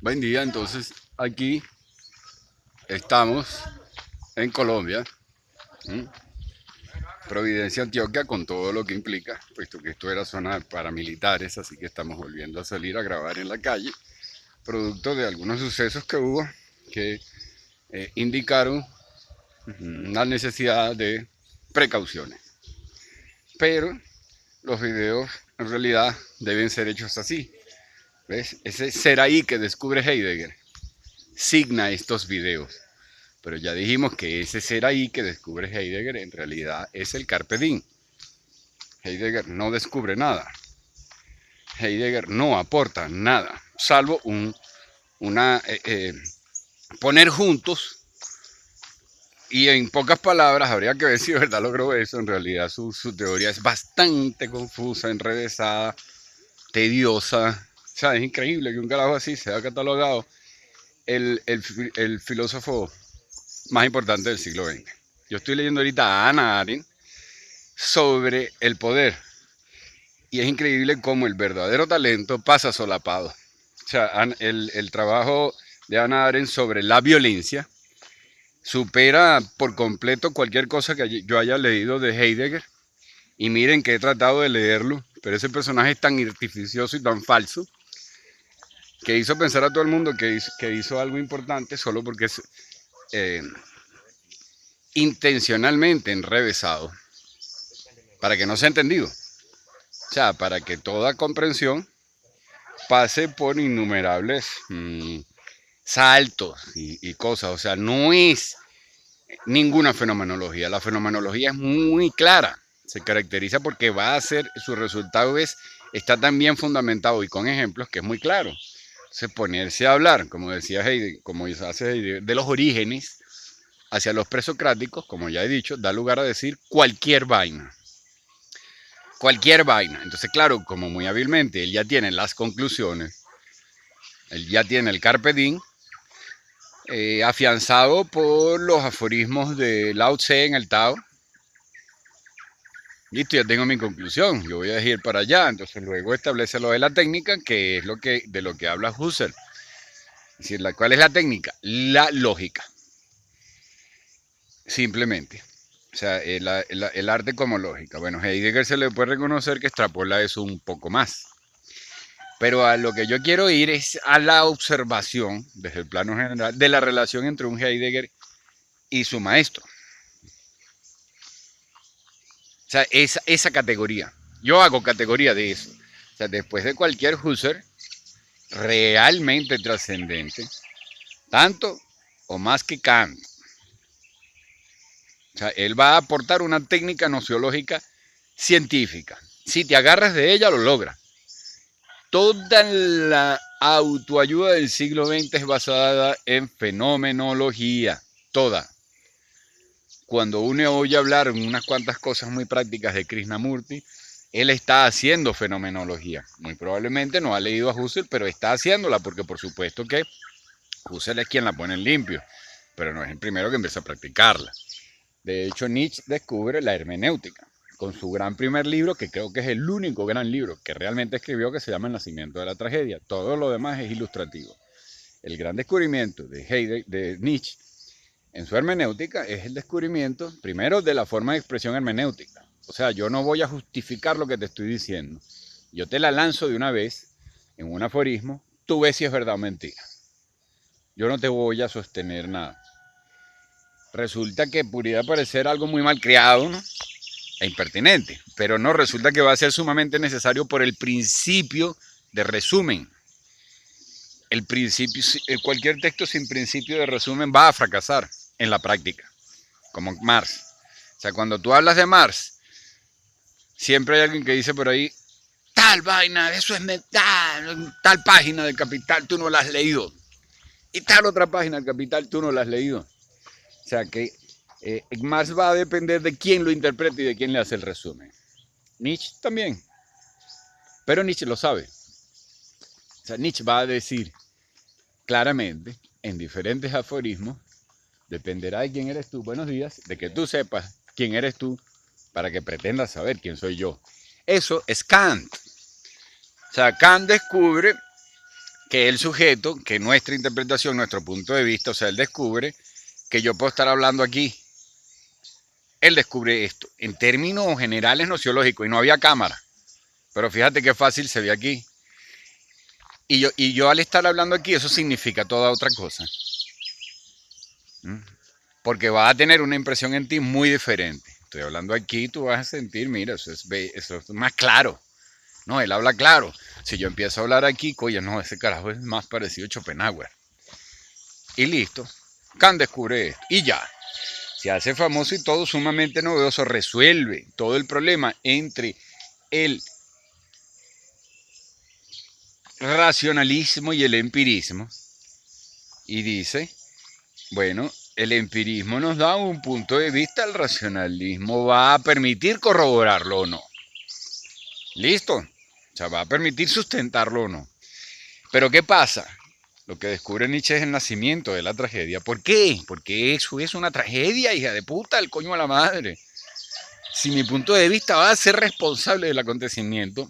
Buen día, entonces aquí estamos en Colombia, ¿m? Providencia, Antioquia, con todo lo que implica, puesto que esto era zona de paramilitares, así que estamos volviendo a salir a grabar en la calle, producto de algunos sucesos que hubo que indicaron la necesidad de precauciones. Pero los videos en realidad deben ser hechos así. ¿Ves? Ese ser ahí que descubre Heidegger signa estos videos. Pero ya dijimos que ese ser ahí que descubre Heidegger en realidad es el Carpe Diem. Heidegger no descubre nada. Heidegger no aporta nada, salvo una poner juntos. Y en pocas palabras, habría que ver si de verdad logró eso. En realidad su teoría es bastante confusa, enrevesada, tediosa. O sea, es increíble que un carajo así sea catalogado el filósofo más importante del siglo XX. Yo estoy leyendo ahorita a Hannah Arendt sobre el poder. Y es increíble cómo el verdadero talento pasa solapado. O sea, el trabajo de Hannah Arendt sobre la violencia supera por completo cualquier cosa que yo haya leído de Heidegger. Y miren que he tratado de leerlo, pero ese personaje es tan artificioso y tan falso que hizo pensar a todo el mundo que hizo algo importante solo porque es eh, intencionalmente enrevesado para que no sea entendido. O sea, para que toda comprensión pase por innumerables saltos y cosas. O sea, no es ninguna fenomenología. La fenomenología es muy clara. Se caracteriza porque va a ser, su resultado está tan bien fundamentado y con ejemplos que es muy claro. Entonces, ponerse a hablar, como decía Heidegger, como hace Heidegger, de los orígenes hacia los presocráticos, como ya he dicho, da lugar a decir cualquier vaina. Cualquier vaina. Entonces, claro, como muy hábilmente él ya tiene las conclusiones, él ya tiene el carpe diem, afianzado por los aforismos de Lao Tse en el Tao. Listo, ya tengo mi conclusión, yo voy a ir para allá. Entonces luego establece lo de la técnica, que es de lo que habla Husserl. Es decir, ¿cuál es la técnica? La lógica, simplemente. O sea, el arte como lógica. Bueno, Heidegger se le puede reconocer que extrapola eso un poco más. Pero a lo que yo quiero ir es a la observación, desde el plano general, de la relación entre un Heidegger y su maestro. O sea, esa categoría. Yo hago categoría de eso. O sea, después de cualquier Husserl realmente trascendente, tanto o más que Kant. O sea, él va a aportar una técnica nociológica científica. Si te agarras de ella, lo logras. Toda la autoayuda del siglo XX es basada en fenomenología. Toda. Cuando uno oye hablar unas cuantas cosas muy prácticas de Krishnamurti, él está haciendo fenomenología. Muy probablemente no ha leído a Husserl, pero está haciéndola porque por supuesto que Husserl es quien la pone en limpio, pero no es el primero que empieza a practicarla. De hecho, Nietzsche descubre la hermenéutica con su gran primer libro, que creo que es el único gran libro que realmente escribió, que se llama El nacimiento de la tragedia. Todo lo demás es ilustrativo. El gran descubrimiento de Nietzsche en su hermenéutica es el descubrimiento, primero, de la forma de expresión hermenéutica. O sea, yo no voy a justificar lo que te estoy diciendo. Yo te la lanzo de una vez en un aforismo, tú ves si es verdad o mentira. Yo no te voy a sostener nada. Resulta que pudiera parecer algo muy mal creado, ¿no? E impertinente, pero no, resulta que va a ser sumamente necesario por el principio de resumen. Cualquier texto sin principio de resumen va a fracasar en la práctica, como Marx. O sea, cuando tú hablas de Marx, siempre hay alguien que dice por ahí, tal vaina, eso es tal página del Capital, tú no la has leído. Y tal otra página del Capital, tú no la has leído. O sea que Marx va a depender de quién lo interprete y de quién le hace el resumen. Nietzsche también. Pero Nietzsche lo sabe. O sea, Nietzsche va a decir claramente, en diferentes aforismos, dependerá de quién eres tú, buenos días, de que tú sepas quién eres tú para que pretendas saber quién soy yo. Eso es Kant. O sea, Kant descubre que el sujeto, que nuestra interpretación, nuestro punto de vista, o sea, él descubre que yo puedo estar hablando aquí. Él descubre esto en términos generales nociológicos y no había cámara. Pero fíjate qué fácil se ve aquí. Y yo al estar hablando aquí, eso significa toda otra cosa. Porque va a tener una impresión en ti muy diferente. Estoy hablando aquí, tú vas a sentir, mira, eso es más claro. No, él habla claro. Si yo empiezo a hablar aquí, coño, no, ese carajo es más parecido a Schopenhauer. Y listo. Kant descubre esto. Y ya. Se hace famoso y todo sumamente novedoso. Resuelve todo el problema entre el racionalismo y el empirismo. Y dice, bueno, el empirismo nos da un punto de vista, el racionalismo va a permitir corroborarlo o no. Listo. O sea, va a permitir sustentarlo o no. Pero ¿qué pasa? Lo que descubre Nietzsche es el nacimiento de la tragedia. ¿Por qué? Porque eso es una tragedia, hija de puta, el coño a la madre. Si mi punto de vista va a ser responsable del acontecimiento,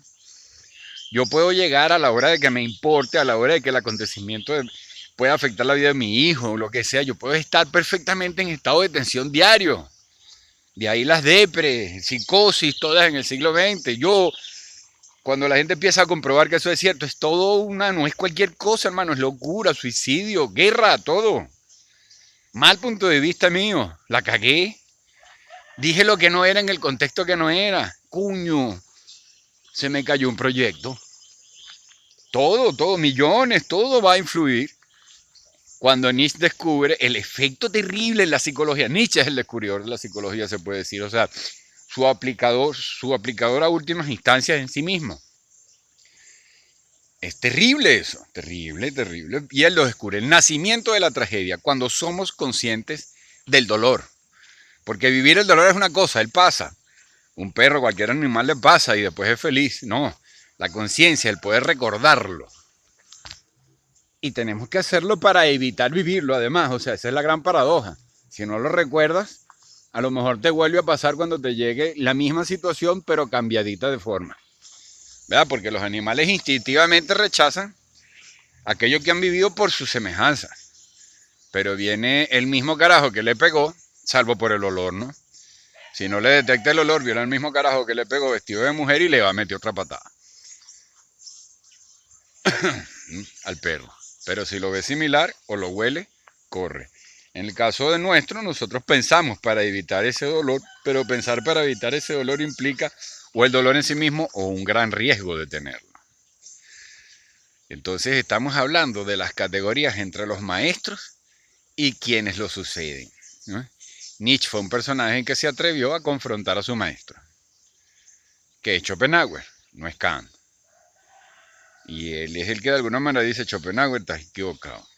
yo puedo llegar a la hora de que me importe, a la hora de que el acontecimiento pueda afectar la vida de mi hijo o lo que sea, yo puedo estar perfectamente en estado de tensión diario. De ahí las depres, psicosis, todas en el siglo XX. Cuando la gente empieza a comprobar que eso es cierto, es todo no es cualquier cosa, hermano, es locura, suicidio, guerra, todo. Mal punto de vista mío, la cagué. Dije lo que no era en el contexto que no era. Cuño, se me cayó un proyecto. Todo, millones, todo va a influir. Cuando Nietzsche descubre el efecto terrible en la psicología, Nietzsche es el descubridor de la psicología, se puede decir, o sea, su aplicador a últimas instancias en sí mismo. Es terrible eso, terrible, terrible. Y él lo descubre, el nacimiento de la tragedia, cuando somos conscientes del dolor. Porque vivir el dolor es una cosa, él pasa. Un perro, cualquier animal le pasa y después es feliz. No, la conciencia, el poder recordarlo. Y tenemos que hacerlo para evitar vivirlo, además. O sea, esa es la gran paradoja. Si no lo recuerdas, a lo mejor te vuelve a pasar cuando te llegue la misma situación, pero cambiadita de forma. ¿Verdad? Porque los animales instintivamente rechazan aquello que han vivido por sus semejanzas. Pero viene el mismo carajo que le pegó, salvo por el olor, ¿no? Si no le detecta el olor, viene el mismo carajo que le pegó vestido de mujer y le va a meter otra patada al perro. Pero si lo ve similar o lo huele, corre. En el caso de nuestro, nosotros pensamos para evitar ese dolor, pero pensar para evitar ese dolor implica o el dolor en sí mismo o un gran riesgo de tenerlo. Entonces estamos hablando de las categorías entre los maestros y quienes lo suceden, ¿no? Nietzsche fue un personaje que se atrevió a confrontar a su maestro, que es Schopenhauer, no es Kant. Y él es el que de alguna manera dice, Schopenhauer, estás equivocado.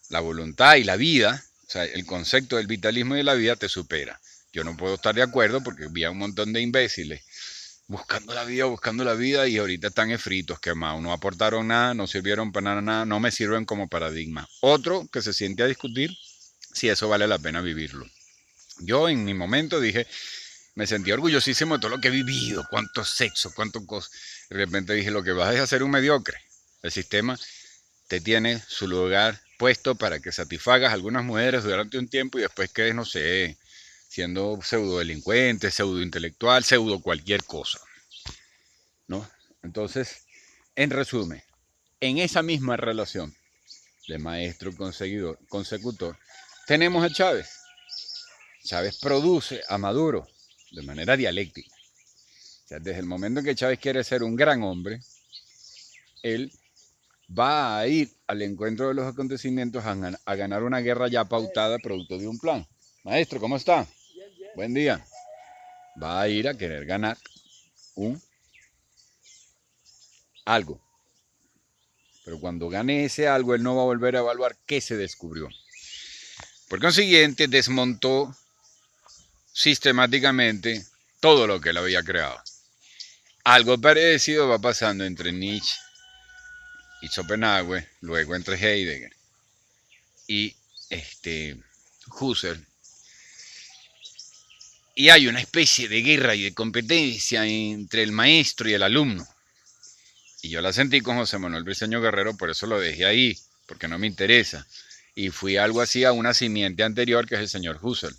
La voluntad y la vida, o sea, el concepto del vitalismo y de la vida te supera. Yo no puedo estar de acuerdo porque vi a un montón de imbéciles buscando la vida y ahorita están fritos, quemados, no aportaron nada, no sirvieron para nada, no me sirven como paradigma. Otro que se siente a discutir si eso vale la pena vivirlo. Yo en mi momento dije, me sentí orgullosísimo de todo lo que he vivido, cuánto sexo, cuánto cosas. De repente dije, lo que vas es a ser un mediocre. El sistema te tiene su lugar puesto para que satisfagas a algunas mujeres durante un tiempo y después quedes, no sé, siendo pseudo delincuente, pseudo intelectual, pseudo cualquier cosa, ¿no? Entonces, en resumen, en esa misma relación de maestro consecutor, tenemos a Chávez. Chávez produce a Maduro de manera dialéctica. O sea, desde el momento en que Chávez quiere ser un gran hombre, él va a ir al encuentro de los acontecimientos a ganar una guerra ya pautada producto de un plan. Maestro, ¿cómo está? Buen día. Va a ir a querer ganar algo. Pero cuando gane ese algo, él no va a volver a evaluar qué se descubrió. Por consiguiente, desmontó sistemáticamente todo lo que él había creado. Algo parecido va pasando entre Nietzsche y Schopenhauer, luego entre Heidegger y Husserl. Y hay una especie de guerra y de competencia entre el maestro y el alumno. Y yo la sentí con José Manuel Briceño Guerrero, por eso lo dejé ahí, porque no me interesa. Y fui algo así a una simiente anterior, que es el señor Husserl.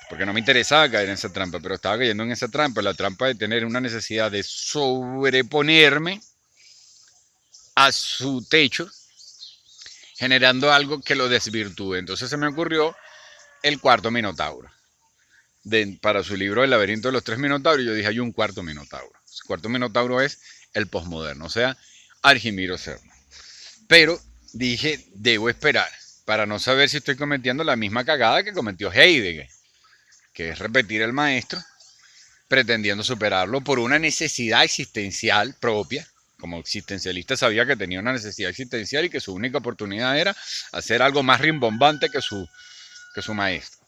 Porque no me interesaba caer en esa trampa, pero estaba cayendo en esa trampa, la trampa de tener una necesidad de sobreponerme a su techo, generando algo que lo desvirtúe. Entonces se me ocurrió el cuarto Minotauro. Para su libro El laberinto de los tres Minotauros, yo dije, hay un cuarto Minotauro. El cuarto Minotauro es el posmoderno, o sea, Argimiro Serna. Pero dije, debo esperar para no saber si estoy cometiendo la misma cagada que cometió Heidegger, que es repetir el maestro, pretendiendo superarlo por una necesidad existencial propia. Como existencialista sabía que tenía una necesidad existencial y que su única oportunidad era hacer algo más rimbombante que su maestro.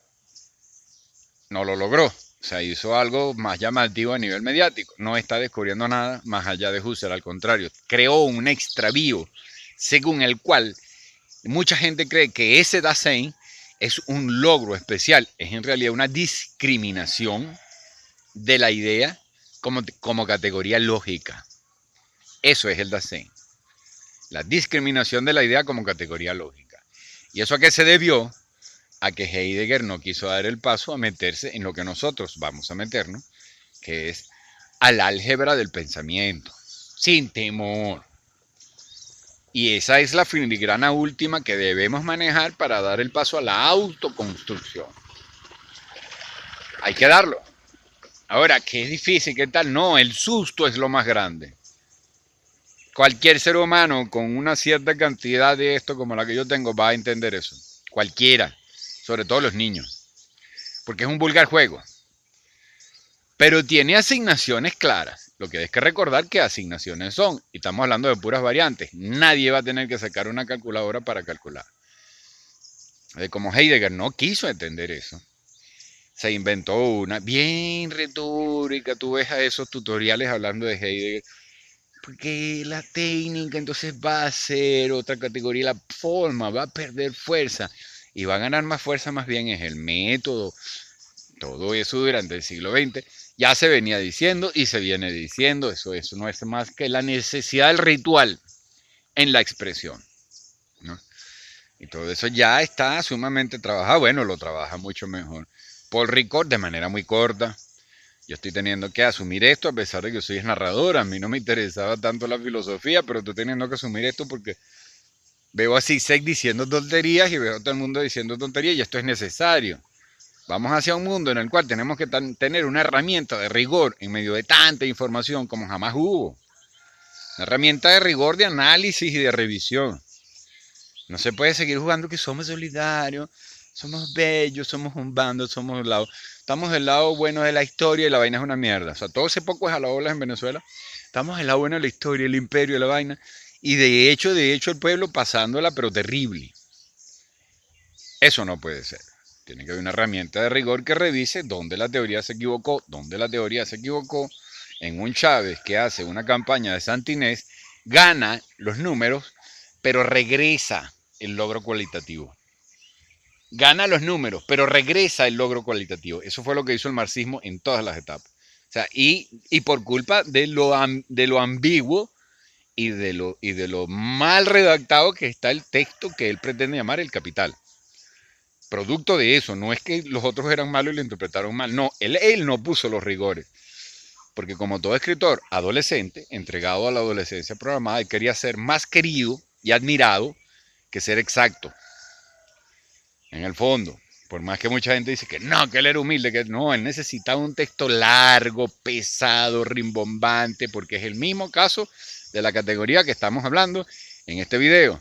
No lo logró. O sea, hizo algo más llamativo a nivel mediático. No está descubriendo nada más allá de Husserl. Al contrario, creó un extravío según el cual mucha gente cree que ese Dasein es un logro especial. Es en realidad una discriminación de la idea como categoría lógica. Eso es el Dasein. La discriminación de la idea como categoría lógica. ¿Y eso a qué se debió? A que Heidegger no quiso dar el paso a meterse en lo que nosotros vamos a meternos, que es al álgebra del pensamiento, sin temor. Y esa es la filigrana última que debemos manejar para dar el paso a la autoconstrucción. Hay que darlo. Ahora, ¿qué es difícil? ¿Qué tal? No, el susto es lo más grande. Cualquier ser humano con una cierta cantidad de esto como la que yo tengo va a entender eso. Cualquiera. Sobre todo los niños, porque es un vulgar juego, pero tiene asignaciones claras. Lo que hay que recordar que asignaciones son, y estamos hablando de puras variantes, nadie va a tener que sacar una calculadora para calcular. Como Heidegger no quiso entender eso, se inventó una bien retórica. Tú ves a esos tutoriales hablando de Heidegger, porque la técnica entonces va a ser otra categoría, la forma va a perder fuerza. Y va a ganar más fuerza más bien es el método. Todo eso durante el siglo XX ya se venía diciendo y se viene diciendo. Eso no es más que la necesidad del ritual en la expresión, ¿no? Y todo eso ya está sumamente trabajado. Bueno, lo trabaja mucho mejor Paul Ricoeur de manera muy corta. Yo estoy teniendo que asumir esto a pesar de que soy narrador. A mí no me interesaba tanto la filosofía, pero estoy teniendo que asumir esto porque veo a Zizek diciendo tonterías y veo a todo el mundo diciendo tonterías y esto es necesario. Vamos hacia un mundo en el cual tenemos que tener una herramienta de rigor en medio de tanta información como jamás hubo. Una herramienta de rigor, de análisis y de revisión. No se puede seguir jugando que somos solidarios, somos bellos, somos un bando, somos un lado. Estamos del lado bueno de la historia y la vaina es una mierda. O sea, todo ese poco es a la ola en Venezuela. Estamos del lado bueno de la historia, el imperio y la vaina. Y de hecho el pueblo pasándola, pero terrible. Eso no puede ser. Tiene que haber una herramienta de rigor que revise dónde la teoría se equivocó, en un Chávez que hace una campaña de Santinés, gana los números, pero regresa el logro cualitativo. Gana los números, pero regresa el logro cualitativo. Eso fue lo que hizo el marxismo en todas las etapas. O sea, y por culpa de lo ambiguo y de lo mal redactado que está el texto que él pretende llamar el Capital. Producto de eso, no es que los otros eran malos y lo interpretaron mal, no, él no puso los rigores, porque como todo escritor adolescente, entregado a la adolescencia programada, él quería ser más querido y admirado que ser exacto, en el fondo, por más que mucha gente dice que no, que él era humilde, que no, él necesitaba un texto largo, pesado, rimbombante, porque es el mismo caso de la categoría que estamos hablando en este video.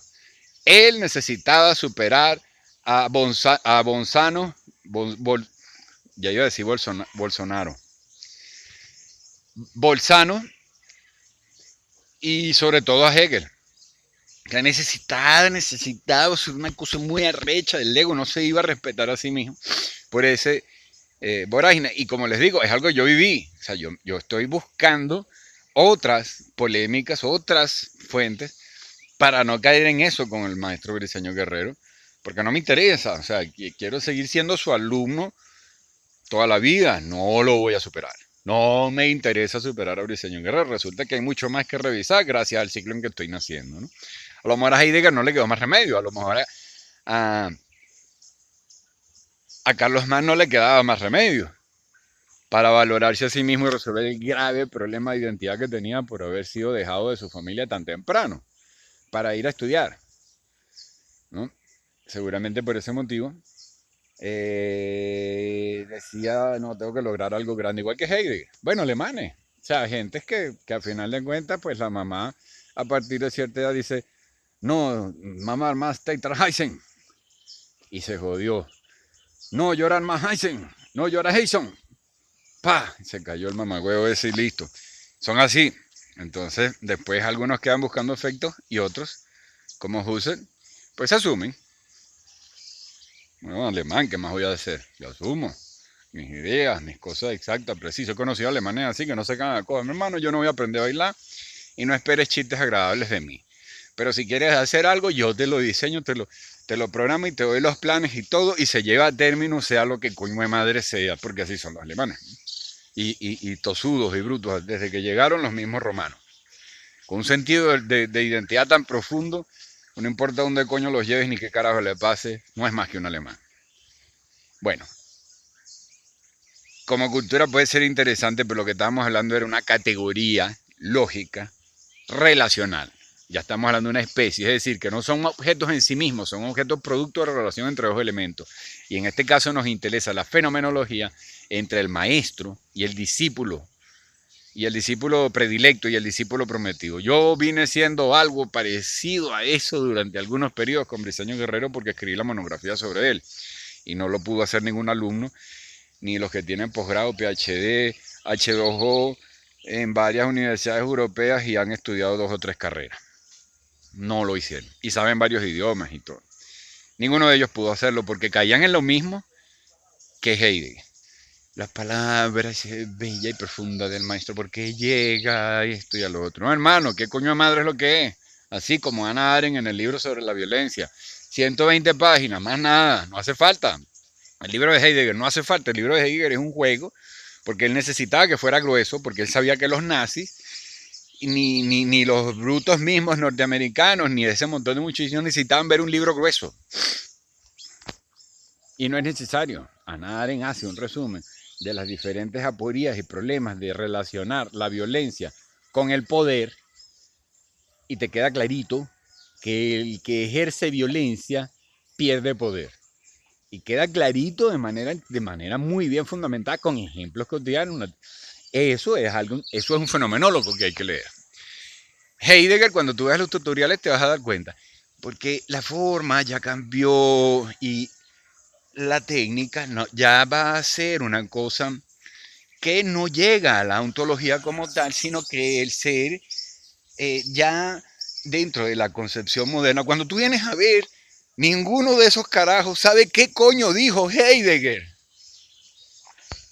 Él necesitaba superar a Bolzano, ya iba a decir Bolsonaro, Bolzano y sobre todo a Hegel. Que necesitaba, es una cosa muy arrecha del ego, no se iba a respetar a sí mismo por ese vorágine. Y como les digo, es algo que yo viví, o sea, yo estoy buscando otras polémicas, otras fuentes para no caer en eso con el maestro Briceño Guerrero, porque no me interesa, quiero seguir siendo su alumno toda la vida, no lo voy a superar. No me interesa superar a Briceño Guerrero. Resulta que hay mucho más que revisar gracias al ciclo en que estoy naciendo, ¿no? A lo mejor a Heidegger no le quedó más remedio. A lo mejor a, a Carlos Mann no le quedaba más remedio para valorarse a sí mismo y resolver el grave problema de identidad que tenía por haber sido dejado de su familia tan temprano para ir a estudiar, ¿no? Seguramente por ese motivo decía, no, tengo que lograr algo grande, igual que Heidegger. Bueno, alemanes. O sea, gente que al final de cuentas, pues la mamá a partir de cierta edad dice, no, mamá, más Tetraheisen. Y se jodió. No llorar más Heisen, no llorar Heisen. ¡Pah! Se cayó el mamagüevo ese y listo. Son así. Entonces, después algunos quedan buscando efectos y otros, como Husserl, pues asumen. Bueno, alemán, ¿qué más voy a hacer? Yo asumo mis ideas, mis cosas exactas, precisas. He conocido alemanes así que no se cagan a cosas. Mi hermano, yo no voy a aprender a bailar y no esperes chistes agradables de mí. Pero si quieres hacer algo, yo te lo diseño, te lo programo y te doy los planes y todo y se lleva a término, sea lo que coño de madre sea, porque así son los alemanes. Y tosudos y brutos, desde que llegaron los mismos romanos. Con un sentido de identidad tan profundo, no importa dónde coño los lleves ni qué carajo le pase, no es más que un alemán. Bueno, como cultura puede ser interesante, pero lo que estábamos hablando era una categoría lógica, relacional. Ya estamos hablando de una especie, es decir, que no son objetos en sí mismos, son objetos producto de la relación entre dos elementos. Y en este caso nos interesa la fenomenología entre el maestro y el discípulo predilecto y el discípulo prometido. Yo vine siendo algo parecido a eso durante algunos periodos con Briceño Guerrero porque escribí la monografía sobre él y no lo pudo hacer ningún alumno, ni los que tienen posgrado, PhD, H2O en varias universidades europeas y han estudiado 2 o 3 carreras. No lo hicieron. Y saben varios idiomas y todo. Ninguno de ellos pudo hacerlo porque caían en lo mismo que Heidegger. Las palabras bella y profunda del maestro, porque llega a esto y a lo otro. No, hermano, ¿qué coño de madre es lo que es? Así como Ana Arendt en el libro sobre la violencia. 120 páginas, más nada, no hace falta. El libro de Heidegger no hace falta. El libro de Heidegger es un juego porque él necesitaba que fuera grueso, porque él sabía que los nazis ni los brutos mismos norteamericanos, ni ese montón de muchachos necesitaban ver un libro grueso. Y no es necesario. Hannah Arendt hace un resumen de las diferentes aporías y problemas de relacionar la violencia con el poder y te queda clarito que el que ejerce violencia pierde poder. Y queda clarito de manera muy bien fundamentada con ejemplos cotidianos. Eso es un fenomenólogo que hay que leer. Heidegger, cuando tú veas los tutoriales te vas a dar cuenta, porque la forma ya cambió y la técnica no, ya va a ser una cosa que no llega a la ontología como tal, sino que el ser ya dentro de la concepción moderna, cuando tú vienes a ver, ninguno de esos carajos sabe qué coño dijo Heidegger.